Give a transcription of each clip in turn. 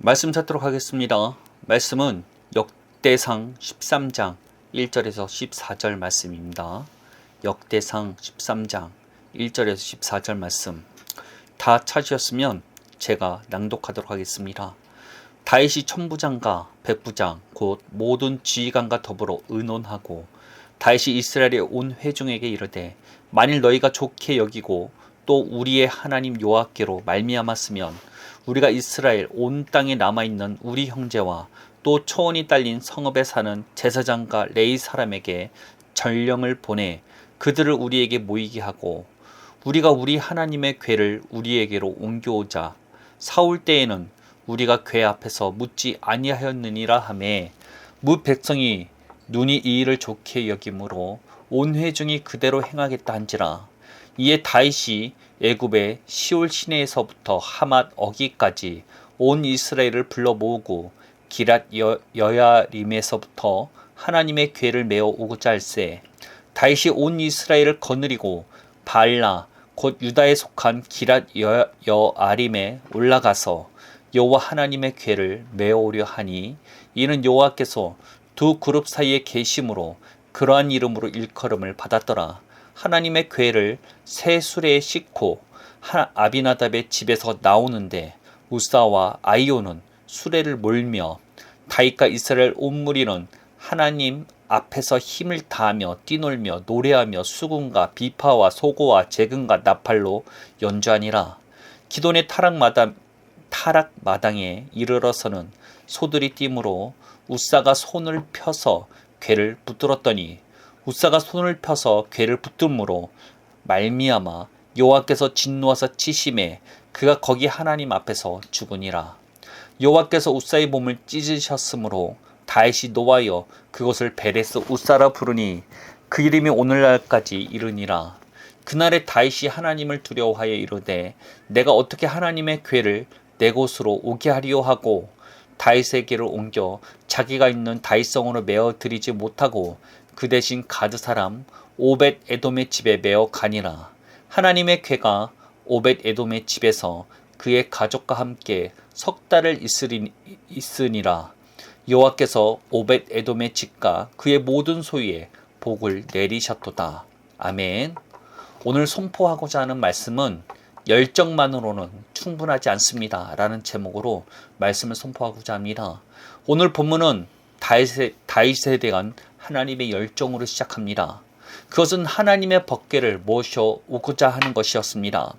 말씀 찾도록 하겠습니다. 말씀은 역대상 13장 1절에서 14절 말씀입니다. 역대상 13장 1절에서 14절 말씀 다 찾으셨으면 제가 낭독하도록 하겠습니다. 다윗이 천부장과 백부장 곧 모든 지휘관과 더불어 의논하고 다윗이 이스라엘의 온 회중에게 이르되 만일 너희가 좋게 여기고 또 우리의 하나님 여호와께로 말미암았으면 우리가 이스라엘 온 땅에 남아있는 우리 형제와 또 초원이 딸린 성읍에 사는 제사장과 레위 사람에게 전령을 보내 그들을 우리에게 모이게 하고 우리가 우리 하나님의 궤를 우리에게로 옮겨오자. 사울 때에는 우리가 궤 앞에서 묻지 아니하였느니라 하매 뭇 백성이 눈이 이 일을 좋게 여김으로 온 회중이 그대로 행하겠다 한지라. 이에 다윗이 애굽의 시올 시내에서부터 하맛 어기까지 온 이스라엘을 불러 모으고 기랏 여야림에서부터 하나님의 궤를 메어 오고자 할세. 다윗이 온 이스라엘을 거느리고 바알라 곧 유다에 속한 기랏 여아림에 올라가서 여호와 하나님의 궤를 메어 오려 하니 이는 여호와께서 두 그룹 사이에 계심으로 그러한 이름으로 일컬음을 받았더라. 하나님의 궤를 새 수레에 싣고 아비나답의 집에서 나오는데 우사와 아이오는 수레를 몰며 다윗과 이스라엘 온 무리는 하나님 앞에서 힘을 다하며 뛰놀며 노래하며 수군과 비파와 소고와 재금과 나팔로 연주하니라. 기돈의 타락마당에 이르러서는 소들이 뛰므로 우사가 손을 펴서 궤를 붙들었더니 우사가 손을 펴서 궤를 붙들므로 말미암아 여호와께서 진노하사 치심에 그가 거기 하나님 앞에서 죽으니라. 여호와께서 우사의 몸을 찢으셨으므로 다윗이 노하여 그것을 베레스 우사라 부르니 그 이름이 오늘날까지 이르니라. 그날에 다윗이 하나님을 두려워하여 이르되 내가 어떻게 하나님의 궤를 내 곳으로 오게 하리요 하고 다윗의 궤를 옮겨 자기가 있는 다윗성으로 메어 드리지 못하고 그 대신 가드 사람 오벳 에돔의 집에 메어 가니라. 하나님의 궤가 오벳 에돔의 집에서 그의 가족과 함께 석 달을 있으니라. 여호와께서 오벳 에돔의 집과 그의 모든 소유에 복을 내리셨도다. 아멘. 오늘 선포하고자 하는 말씀은 열정만으로는 충분하지 않습니다 라는 제목으로 말씀을 선포하고자 합니다. 오늘 본문은 다윗에 대한 하나님의 열정으로 시작합니다. 그것은 하나님의 법궤를 모셔오고자 하는 것이었습니다.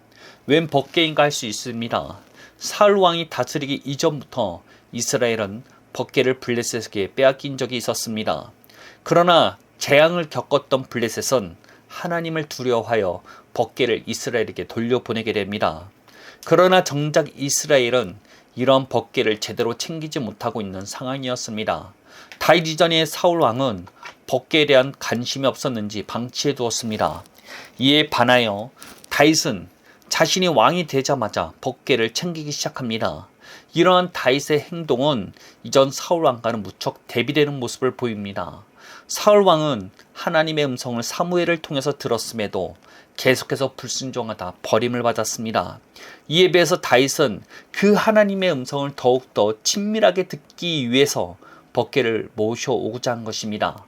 웬 법궤인가 할 수 있습니다. 사울 왕이 다스리기 이전부터 이스라엘은 법궤를 블레셋에게 빼앗긴 적이 있었습니다. 그러나 재앙을 겪었던 블레셋은 하나님을 두려워하여 법궤를 이스라엘에게 돌려보내게 됩니다. 그러나 정작 이스라엘은 이런 법궤를 제대로 챙기지 못하고 있는 상황이었습니다. 다윗 이전의 사울 왕은 법궤에 대한 관심이 없었는지 방치해 두었습니다. 이에 반하여 다윗은 자신이 왕이 되자마자 법궤를 챙기기 시작합니다. 이러한 다윗의 행동은 이전 사울 왕과는 무척 대비되는 모습을 보입니다. 사울 왕은 하나님의 음성을 사무엘을 통해서 들었음에도 계속해서 불순종하다 버림을 받았습니다. 이에 비해서 다윗은 그 하나님의 음성을 더욱더 친밀하게 듣기 위해서 법궤를 모셔오고자 한 것입니다.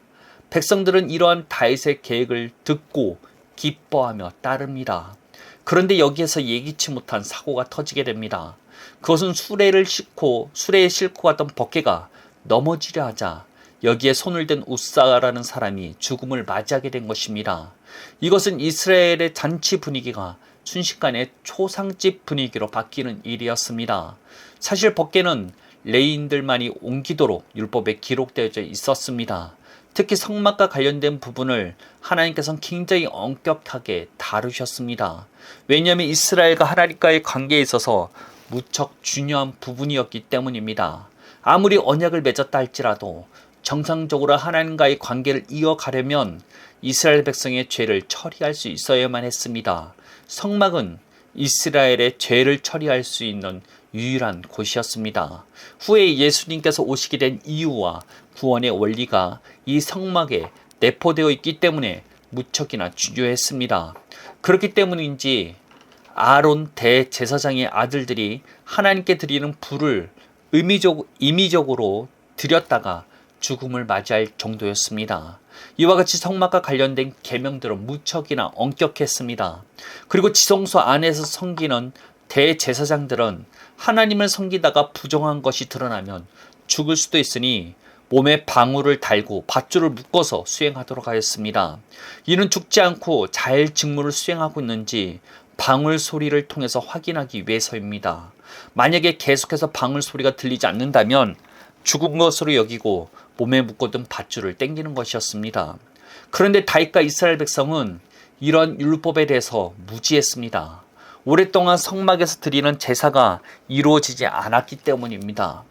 백성들은 이러한 다윗의 계획을 듣고 기뻐하며 따릅니다. 그런데 여기에서 예기치 못한 사고가 터지게 됩니다. 그것은 수레에 싣고 갔던 법궤가 넘어지려 하자 여기에 손을 댄 우사라는 사람이 죽음을 맞이하게 된 것입니다. 이것은 이스라엘의 잔치 분위기가 순식간에 초상집 분위기로 바뀌는 일이었습니다. 사실 법궤는 레위인들만이 옮기도록 율법에 기록되어 있었습니다. 특히 성막과 관련된 부분을 하나님께서는 굉장히 엄격하게 다루셨습니다. 왜냐하면 이스라엘과 하나님과의 관계에 있어서 무척 중요한 부분이었기 때문입니다. 아무리 언약을 맺었다 할지라도 정상적으로 하나님과의 관계를 이어가려면 이스라엘 백성의 죄를 처리할 수 있어야만 했습니다. 성막은 이스라엘의 죄를 처리할 수 있는 유일한 곳이었습니다. 후에 예수님께서 오시게 된 이유와 구원의 원리가 이 성막에 내포되어 있기 때문에 무척이나 중요했습니다. 그렇기 때문인지 아론 대제사장의 아들들이 하나님께 드리는 불을 임의적으로 드렸다가 죽음을 맞이할 정도였습니다. 이와 같이 성막과 관련된 계명들은 무척이나 엄격했습니다. 그리고 지성소 안에서 섬기는 대제사장들은 하나님을 섬기다가 부정한 것이 드러나면 죽을 수도 있으니 몸에 방울을 달고 밧줄을 묶어서 수행하도록 하였습니다. 이는 죽지 않고 잘 직무를 수행하고 있는지 방울 소리를 통해서 확인하기 위해서입니다. 만약에 계속해서 방울 소리가 들리지 않는다면 죽은 것으로 여기고 몸에 묶어둔 밧줄을 당기는 것이었습니다. 그런데 다윗과 이스라엘 백성은 이런 율법에 대해서 무지했습니다. 오랫동안 성막에서 드리는 제사가 이루어지지 않았기 때문입니다.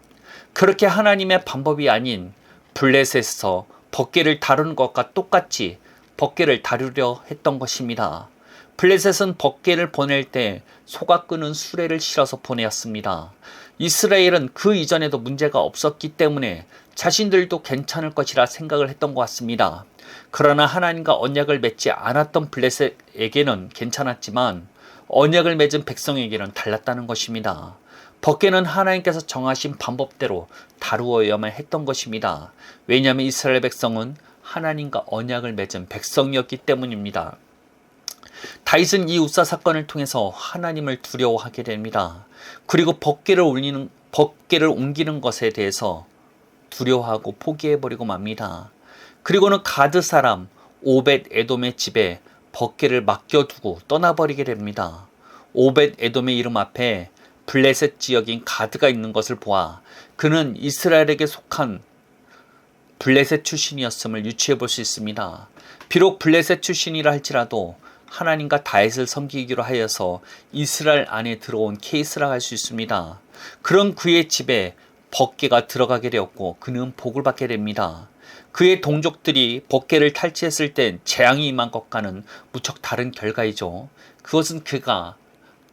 그렇게 하나님의 방법이 아닌 블레셋에서 법궤를 다루는 것과 똑같이 법궤를 다루려 했던 것입니다. 블레셋은 법궤를 보낼 때 소가 끄는 수레를 실어서 보내었습니다. 이스라엘은 그 이전에도 문제가 없었기 때문에 자신들도 괜찮을 것이라 생각을 했던 것 같습니다. 그러나 하나님과 언약을 맺지 않았던 블레셋에게는 괜찮았지만 언약을 맺은 백성에게는 달랐다는 것입니다. 법궤는 하나님께서 정하신 방법대로 다루어야만 했던 것입니다. 왜냐하면 이스라엘 백성은 하나님과 언약을 맺은 백성이었기 때문입니다. 다윗은 이 우사 사건을 통해서 하나님을 두려워하게 됩니다. 그리고 법궤를 옮기는 것에 대해서 두려워하고 포기해버리고 맙니다. 그리고는 가드 사람 오벳 에돔의 집에 법궤를 맡겨두고 떠나버리게 됩니다. 오벳 에돔의 이름 앞에 블레셋 지역인 가드가 있는 것을 보아 그는 이스라엘에게 속한 블레셋 출신이었음을 유추해 볼 수 있습니다. 비록 블레셋 출신이라 할지라도 하나님과 다윗을 섬기기로 하여서 이스라엘 안에 들어온 케이스라 할 수 있습니다. 그런 그의 집에 법궤가 들어가게 되었고 그는 복을 받게 됩니다. 그의 동족들이 법궤를 탈취했을 땐 재앙이 임한 것과는 무척 다른 결과이죠. 그것은 그가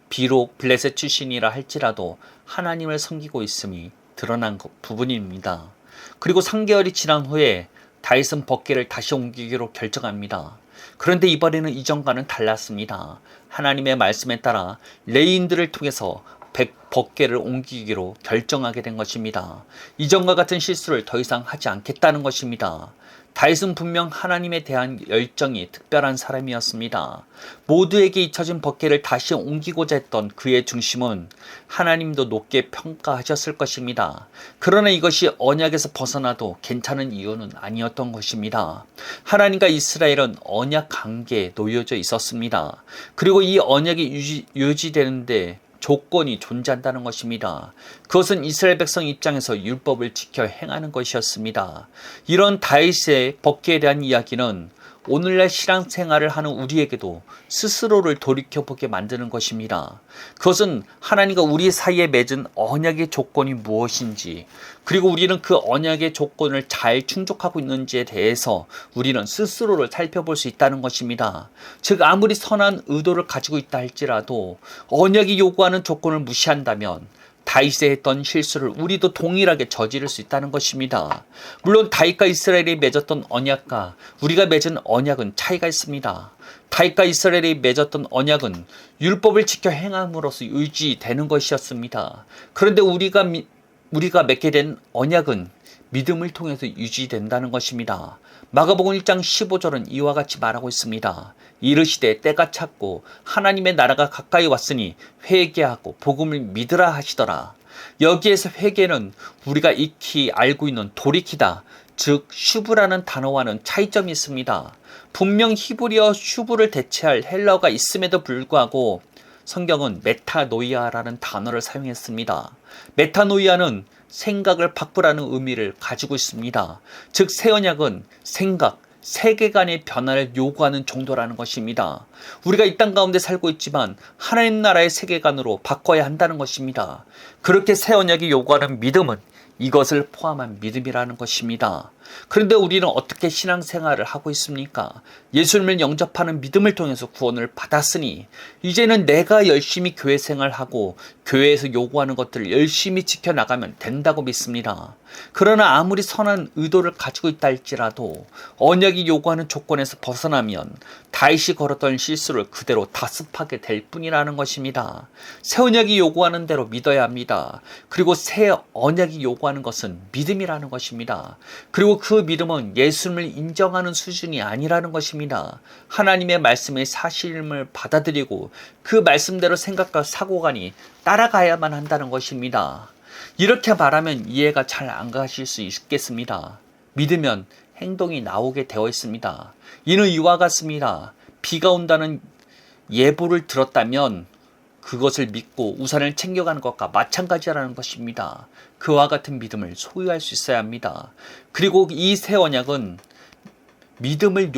비록 블레셋 출신이라 할지라도 하나님을 섬기고 있음이 드러난 부분입니다. 그리고 3개월이 지난 후에 다윗은 법궤를 다시 옮기기로 결정합니다. 그런데 이번에는 이전과는 달랐습니다. 하나님의 말씀에 따라 레위인들을 통해서 법궤를 옮기기로 결정하게 된 것입니다. 이전과 같은 실수를 더 이상 하지 않겠다는 것입니다. 다윗은 분명 하나님에 대한 열정이 특별한 사람이었습니다. 모두에게 잊혀진 법궤를 다시 옮기고자 했던 그의 중심은 하나님도 높게 평가하셨을 것입니다. 그러나 이것이 언약에서 벗어나도 괜찮은 이유는 아니었던 것입니다. 하나님과 이스라엘은 언약 관계에 놓여져 있었습니다. 그리고 이 언약이 유지되는데 조건이 존재한다는 것입니다. 그것은 이스라엘 백성 입장에서 율법을 지켜 행하는 것이었습니다. 이런 다윗의 법궤에 대한 이야기는 오늘날 신앙생활을 하는 우리에게도 스스로를 돌이켜보게 만드는 것입니다. 그것은 하나님과 우리 사이에 맺은 언약의 조건이 무엇인지, 그리고 우리는 그 언약의 조건을 잘 충족하고 있는지에 대해서 우리는 스스로를 살펴볼 수 있다는 것입니다. 즉 아무리 선한 의도를 가지고 있다 할지라도 언약이 요구하는 조건을 무시한다면 다윗이 했던 실수를 우리도 동일하게 저지를 수 있다는 것입니다. 물론 다윗과 이스라엘이 맺었던 언약과 우리가 맺은 언약은 차이가 있습니다. 다윗과 이스라엘이 맺었던 언약은 율법을 지켜 행함으로써 유지되는 것이었습니다. 그런데 우리가 맺게 된 언약은 믿음을 통해서 유지된다는 것입니다. 마가복음 1장 15절은 이와 같이 말하고 있습니다. 이르시되 때가 찼고 하나님의 나라가 가까이 왔으니 회개하고 복음을 믿으라 하시더라. 여기에서 회개는 우리가 익히 알고 있는 돌이키다, 즉 슈브라는 단어와는 차이점이 있습니다. 분명 히브리어 슈브를 대체할 헬라어가 있음에도 불구하고 성경은 메타노이아라는 단어를 사용했습니다. 메타노이아는 생각을 바꾸라는 의미를 가지고 있습니다. 즉 새언약은 생각, 세계관의 변화를 요구하는 정도라는 것입니다. 우리가 이 땅 가운데 살고 있지만 하나님 나라의 세계관으로 바꿔야 한다는 것입니다. 그렇게 새언약이 요구하는 믿음은 이것을 포함한 믿음이라는 것입니다. 그런데 우리는 어떻게 신앙생활을 하고 있습니까? 예수님을 영접하는 믿음을 통해서 구원을 받았으니 이제는 내가 열심히 교회 생활하고 교회에서 요구하는 것들을 열심히 지켜나가면 된다고 믿습니다. 그러나 아무리 선한 의도를 가지고 있다 할지라도 언약이 요구하는 조건에서 벗어나면 다윗이 걸었던 실수를 그대로 다습하게 될 뿐이라는 것입니다. 새 언약이 요구하는 대로 믿어야 합니다. 그리고 새 언약이 요구하는 것은 믿음이라는 것입니다. 그리고 그 믿음은 예수님을 인정하는 수준이 아니라는 것입니다. 하나님의 말씀의 사실임을 받아들이고 그 말씀대로 생각과 사고관이 따라가야만 한다는 것입니다. 이렇게 말하면 이해가 잘 안 가실 수 있겠습니다. 믿으면 행동이 나오게 되어 있습니다. 이는 이와 같습니다. 비가 온다는 예보를 들었다면 그것을 믿고 우산을 챙겨가는 것과 마찬가지라는 것입니다. 그와 같은 믿음을 소유할 수 있어야 합니다. 그리고 이 새 언약은 믿음을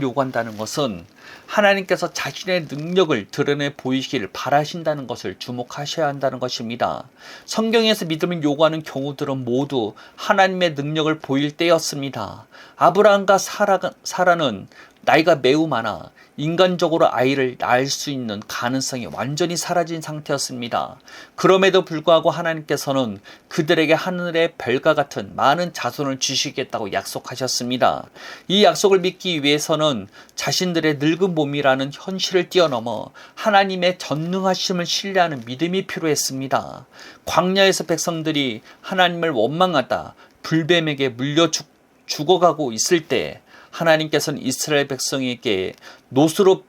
요구한다는 것은 하나님께서 자신의 능력을 드러내 보이시기를 바라신다는 것을 주목하셔야 한다는 것입니다. 성경에서 믿음을 요구하는 경우들은 모두 하나님의 능력을 보일 때였습니다. 아브라함과 사라는 나이가 매우 많아 인간적으로 아이를 낳을 수 있는 가능성이 완전히 사라진 상태였습니다. 그럼에도 불구하고 하나님께서는 그들에게 하늘의 별과 같은 많은 자손을 주시겠다고 약속하셨습니다. 이 약속을 믿기 위해서는 자신들의 늙은 몸이라는 현실을 뛰어넘어 하나님의 전능하심을 신뢰하는 믿음이 필요했습니다. 광야에서 백성들이 하나님을 원망하다 불뱀에게 물려 죽어가고 있을 때 하나님께서는 이스라엘 백성에게 노수로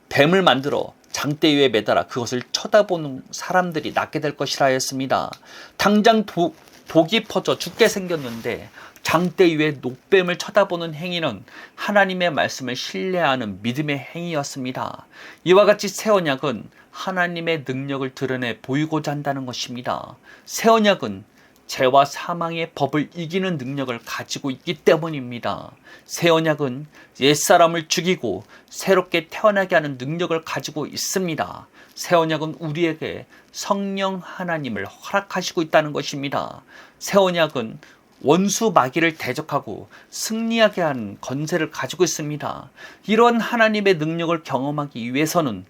뱀을 만들어 장대 위에 매달아 그것을 쳐다보는 사람들이 낫게 될 것이라 하였습니다. 당장 독이 퍼져 죽게 생겼는데 장대 위에 녹뱀을 쳐다보는 행위는 하나님의 말씀을 신뢰하는 믿음의 행위였습니다. 이와 같이 새 언약은 하나님의 능력을 드러내 보이고자 한다는 것입니다. 새 언약은 죄와 사망의 법을 이기는 능력을 가지고 있기 때문입니다. 새 언약은 옛사람을 죽이고 새롭게 태어나게 하는 능력을 가지고 있습니다. 새 언약은 우리에게 성령 하나님을 허락하시고 있다는 것입니다. 새 언약은 원수 마귀를 대적하고 승리하게 하는 권세를 가지고 있습니다. 이런 하나님의 능력을 경험하기 위해서는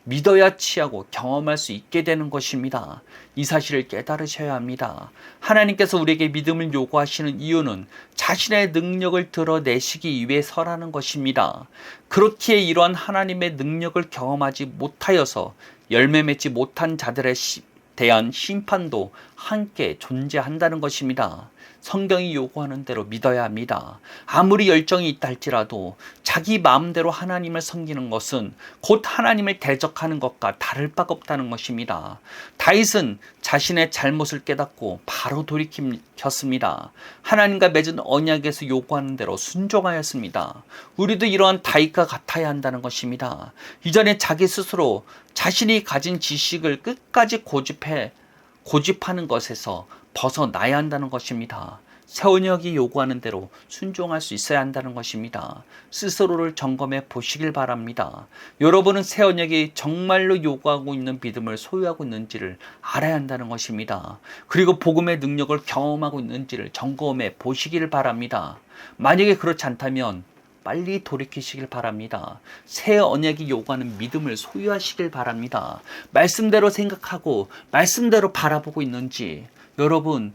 믿어야 취하고 경험할 수 있게 되는 것입니다. 이 사실을 깨달으셔야 합니다. 하나님께서 우리에게 믿음을 요구하시는 이유는 자신의 능력을 드러내시기 위해서라는 것입니다. 그렇기에 이러한 하나님의 능력을 경험하지 못하여서 열매 맺지 못한 자들에 대한 심판도 함께 존재한다는 것입니다. 성경이 요구하는 대로 믿어야 합니다. 아무리 열정이 있다 할지라도 자기 마음대로 하나님을 섬기는 것은 곧 하나님을 대적하는 것과 다를 바가 없다는 것입니다. 다윗은 자신의 잘못을 깨닫고 바로 돌이켰습니다. 하나님과 맺은 언약에서 요구하는 대로 순종하였습니다. 우리도 이러한 다윗과 같아야 한다는 것입니다. 이전에 자기 스스로 자신이 가진 지식을 끝까지 고집하는 것에서 벗어나야 한다는 것입니다. 새 언약이 요구하는 대로 순종할 수 있어야 한다는 것입니다. 스스로를 점검해 보시길 바랍니다. 여러분은 새 언약이 정말로 요구하고 있는 믿음을 소유하고 있는지를 알아야 한다는 것입니다. 그리고 복음의 능력을 경험하고 있는지를 점검해 보시길 바랍니다. 만약에 그렇지 않다면 빨리 돌이키시길 바랍니다. 새 언약이 요구하는 믿음을 소유하시길 바랍니다. 말씀대로 생각하고 말씀대로 바라보고 있는지 여러분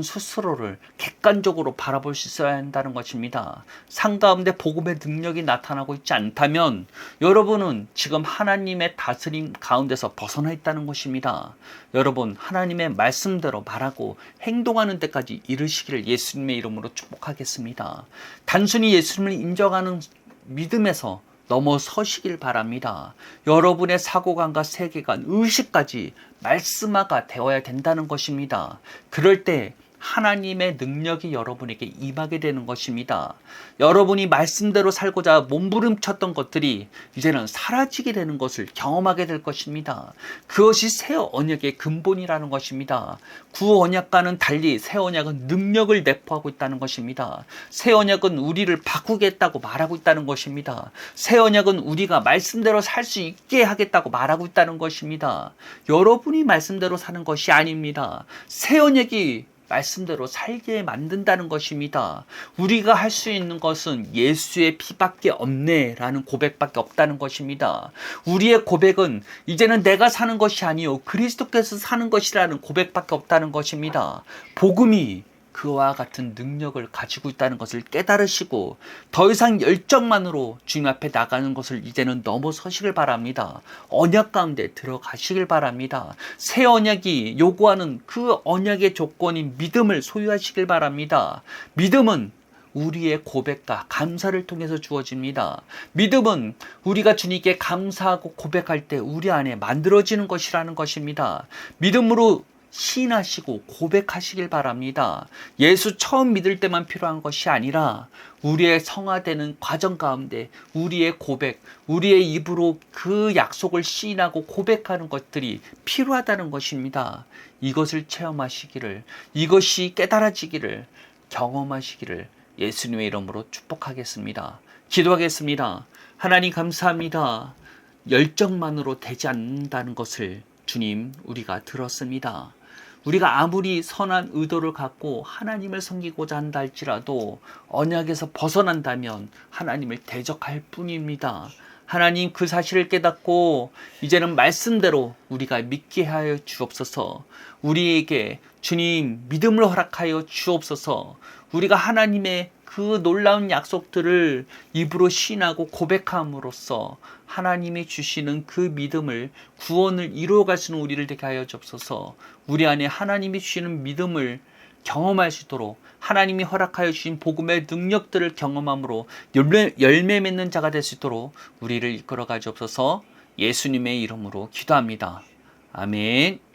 스스로를 객관적으로 바라볼 수 있어야 한다는 것입니다. 삶 가운데 복음의 능력이 나타나고 있지 않다면 여러분은 지금 하나님의 다스림 가운데서 벗어나 있다는 것입니다. 여러분 하나님의 말씀대로 말하고 행동하는 데까지 이르시기를 예수님의 이름으로 축복하겠습니다. 단순히 예수님을 인정하는 믿음에서 넘어서시길 바랍니다. 여러분의 사고관과 세계관, 의식까지 말씀화가 되어야 된다는 것입니다. 그럴 때 하나님의 능력이 여러분에게 임하게 되는 것입니다. 여러분이 말씀대로 살고자 몸부림쳤던 것들이 이제는 사라지게 되는 것을 경험하게 될 것입니다. 그것이 새 언약의 근본이라는 것입니다. 구 언약과는 달리 새 언약은 능력을 내포하고 있다는 것입니다. 새 언약은 우리를 바꾸겠다고 말하고 있다는 것입니다. 새 언약은 우리가 말씀대로 살 수 있게 하겠다고 말하고 있다는 것입니다. 여러분이 말씀대로 사는 것이 아닙니다. 새 언약이 말씀대로 살게 만든다는 것입니다. 우리가 할 수 있는 것은 예수의 피밖에 없네 라는 고백밖에 없다는 것입니다. 우리의 고백은 이제는 내가 사는 것이 아니요 그리스도께서 사는 것이라는 고백밖에 없다는 것입니다. 복음이 그와 같은 능력을 가지고 있다는 것을 깨달으시고 더 이상 열정만으로 주님 앞에 나가는 것을 이제는 넘어서시길 바랍니다. 언약 가운데 들어가시길 바랍니다. 새 언약이 요구하는 그 언약의 조건인 믿음을 소유하시길 바랍니다. 믿음은 우리의 고백과 감사를 통해서 주어집니다. 믿음은 우리가 주님께 감사하고 고백할 때 우리 안에 만들어지는 것이라는 것입니다. 믿음으로 시인하시고 고백하시길 바랍니다. 예수 처음 믿을 때만 필요한 것이 아니라 우리의 성화되는 과정 가운데 우리의 고백, 우리의 입으로 그 약속을 시인하고 고백하는 것들이 필요하다는 것입니다. 이것을 체험하시기를, 이것이 깨달아지기를, 경험하시기를 예수님의 이름으로 축복하겠습니다. 기도하겠습니다. 하나님 감사합니다. 열정만으로 되지 않는다는 것을 주님 우리가 들었습니다. 우리가 아무리 선한 의도를 갖고 하나님을 섬기고자 한다 할지라도 언약에서 벗어난다면 하나님을 대적할 뿐입니다. 하나님 그 사실을 깨닫고 이제는 말씀대로 우리가 믿게 하여 주옵소서. 우리에게 주님 믿음을 허락하여 주옵소서. 우리가 하나님의 그 놀라운 약속들을 입으로 시인하고 고백함으로써 하나님이 주시는 그 믿음을 구원을 이루어갈 수 있는 우리를 되게 하여 주옵소서. 우리 안에 하나님이 주시는 믿음을 경험할 수 있도록 하나님이 허락하여 주신 복음의 능력들을 경험함으로 열매 맺는 자가 될 수 있도록 우리를 이끌어 가주옵소서. 예수님의 이름으로 기도합니다. 아멘.